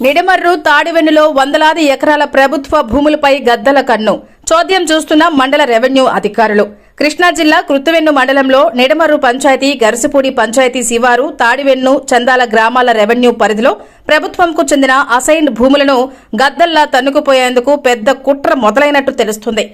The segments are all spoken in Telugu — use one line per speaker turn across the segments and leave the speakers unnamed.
నిడమర్రు తాడివెన్నులో వందలాది ఎకరాల ప్రభుత్వ భూములపై గద్దల కన్ను చోద్యం చూస్తున్న మండల రెవెన్యూ అధికారులు. కృష్ణా జిల్లా కృత్తివెన్ను మండలంలో నిడమర్రు పంచాయతీ, గరిసపూడి పంచాయతీ శివారు, తాడివెన్ను, చందాల గ్రామాల రెవెన్యూ పరిధిలో ప్రభుత్వంకు చెందిన అసైన్డ్ భూములను గద్దల్లా తన్నుకుపోయేందుకు పెద్ద కుట్ర మొదలైనట్టు తెలుస్తుంది.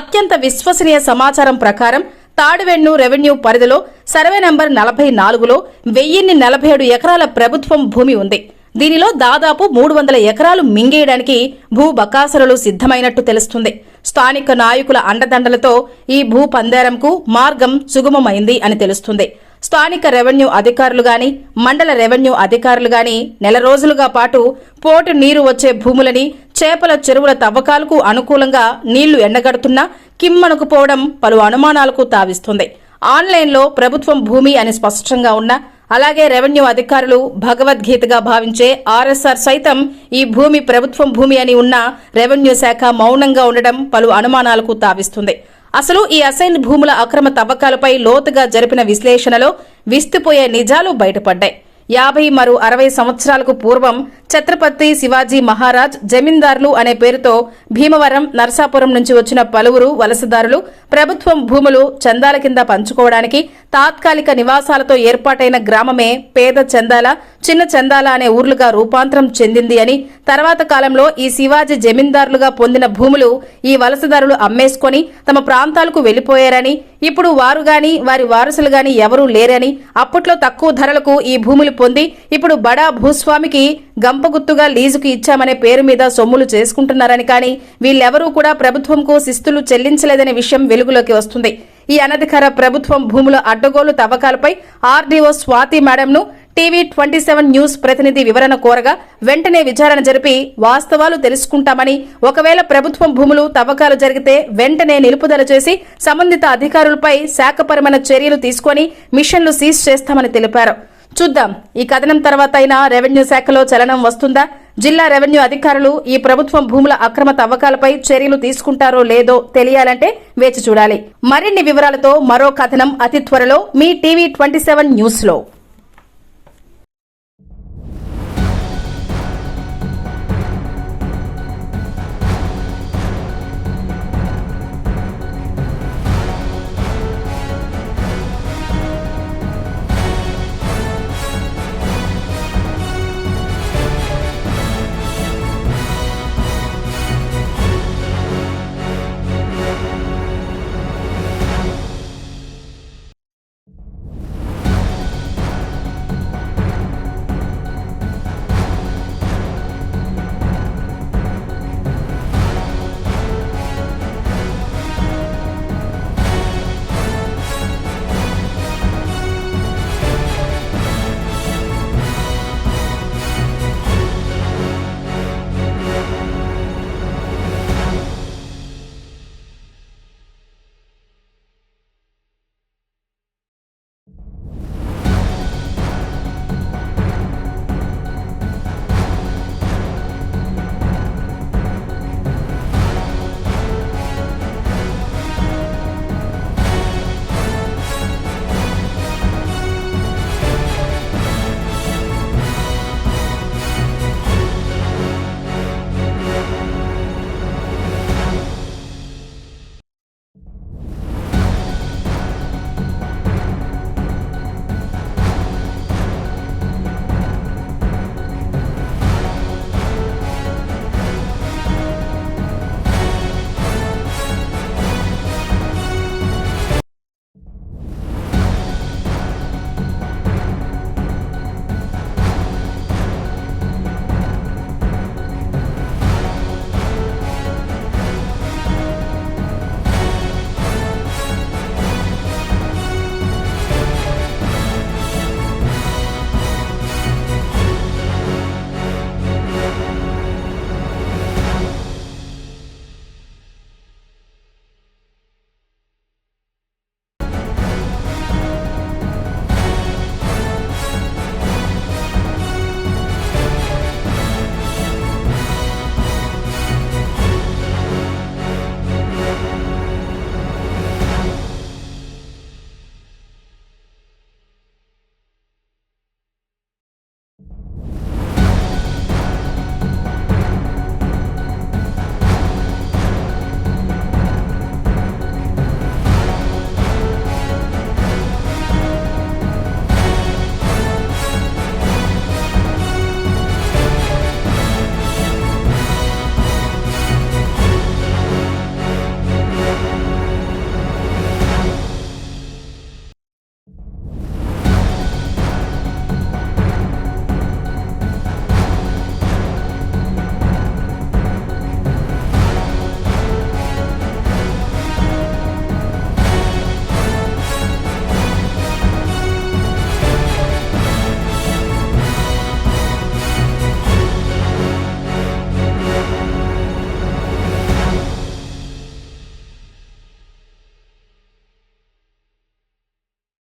అత్యంత విశ్వసనీయ సమాచారం ప్రకారం తాడివెన్ను రెవెన్యూ పరిధిలో సర్వే నంబర్ 44లో 1047 ఎకరాల ప్రభుత్వం భూమి ఉంది. దీనిలో దాదాపు 300 ఎకరాలు మింగేయడానికి భూ బకాసురులు సిద్ధమైనట్టు తెలుస్తుంది. స్థానిక నాయకుల అండదండలతో ఈ భూ పందేరంకు మార్గం సుగమమైంది అని తెలుస్తుంది. స్థానిక రెవెన్యూ అధికారులు గాని, మండల రెవెన్యూ అధికారులు గాని నెల రోజులుగా పాటు పోటు నీరు వచ్చే భూములని, చేపల చెరువుల తవ్వకాలకు అనుకూలంగా నీళ్లు ఎండగడుతున్నా కిమ్మనుకుపోవడం పలు అనుమానాలకు తావిస్తుంది. ఆన్లైన్లో ప్రభుత్వం భూమి అని స్పష్టంగా ఉన్నా, అలాగే రెవెన్యూ అధికారులు భగవద్గీతగా భావించే ఆర్ఎస్ఆర్ సైతం ఈ భూమి ప్రభుత్వం భూమి అని ఉన్న రెవెన్యూ శాఖ మౌనంగా ఉండడం పలు అనుమానాలకు తావిస్తుంది. అసలు ఈ అసైన్ భూముల అక్రమ తవ్వకాలపై లోతుగా జరిపిన విశ్లేషణలో విస్తుపోయే నిజాలు బయటపడ్డాయి. 50 మరియు 60 సంవత్సరాలకు పూర్వం ఛత్రపతి శివాజీ మహారాజ్ జమీందార్లు అనే పేరుతో భీమవరం, నరసాపురం నుంచి వచ్చిన పలువురు వలసదారులు ప్రభుత్వం భూములు చందాల కింద పంచుకోవడానికి తాత్కాలిక నివాసాలతో ఏర్పాటైన గ్రామమే పేద చందాల, చిన్న చందాల అనే ఊర్లుగా రూపాంతరం చెందింది అని, తర్వాత కాలంలో ఈ శివాజీ జమీందారులుగా పొందిన భూములు ఈ వలసదారులు అమ్మేసుకుని తమ ప్రాంతాలకు వెళ్లిపోయారని, ఇప్పుడు వారు గాని వారి వారసులు గాని ఎవరూ లేరని, అప్పట్లో తక్కువ ధరలకు ఈ భూములు పొంది ఇప్పుడు బడా భూస్వామికి గంపగుత్తుగా లీజుకు ఇచ్చామనే పేరు మీద సొమ్ములు చేసుకుంటున్నారని, కానీ వీళ్ళెవరూ కూడా ప్రభుత్వంకు శిస్తులు చెల్లించలేదనే విషయం వెలుగులోకి వస్తుంది. ఈ అనధికార ప్రభుత్వం భూముల అడ్డగోలు తవ్వకాలపై ఆర్డీఓ స్వాతి మేడంను టీవీ 27 న్యూస్ ప్రతినిధి వివరణ కోరగా వెంటనే విచారణ జరిపి వాస్తవాలు తెలుసుకుంటామని, ఒకవేళ ప్రభుత్వం భూములు తవ్వకాలు జరిగితే వెంటనే నిలుపుదల చేసి సంబంధిత అధికారులపై శాఖపరమైన చర్యలు తీసుకుని మిషన్లు సీజ్ చేస్తామని తెలిపారు. చూద్దాం, ఈ కథనం తర్వాత అయినా రెవెన్యూ శాఖలో చలనం వస్తుందా? జిల్లా రెవెన్యూ అధికారులు ఈ ప్రభుత్వం భూముల అక్రమ తవ్వకాలపై చర్యలు తీసుకుంటారో లేదో తెలియాలంటే వేచి చూడాలి. మరిన్ని వివరాలతో మరో కథనం అతి త్వరలో మీ టీవీ 27 న్యూస్ లో.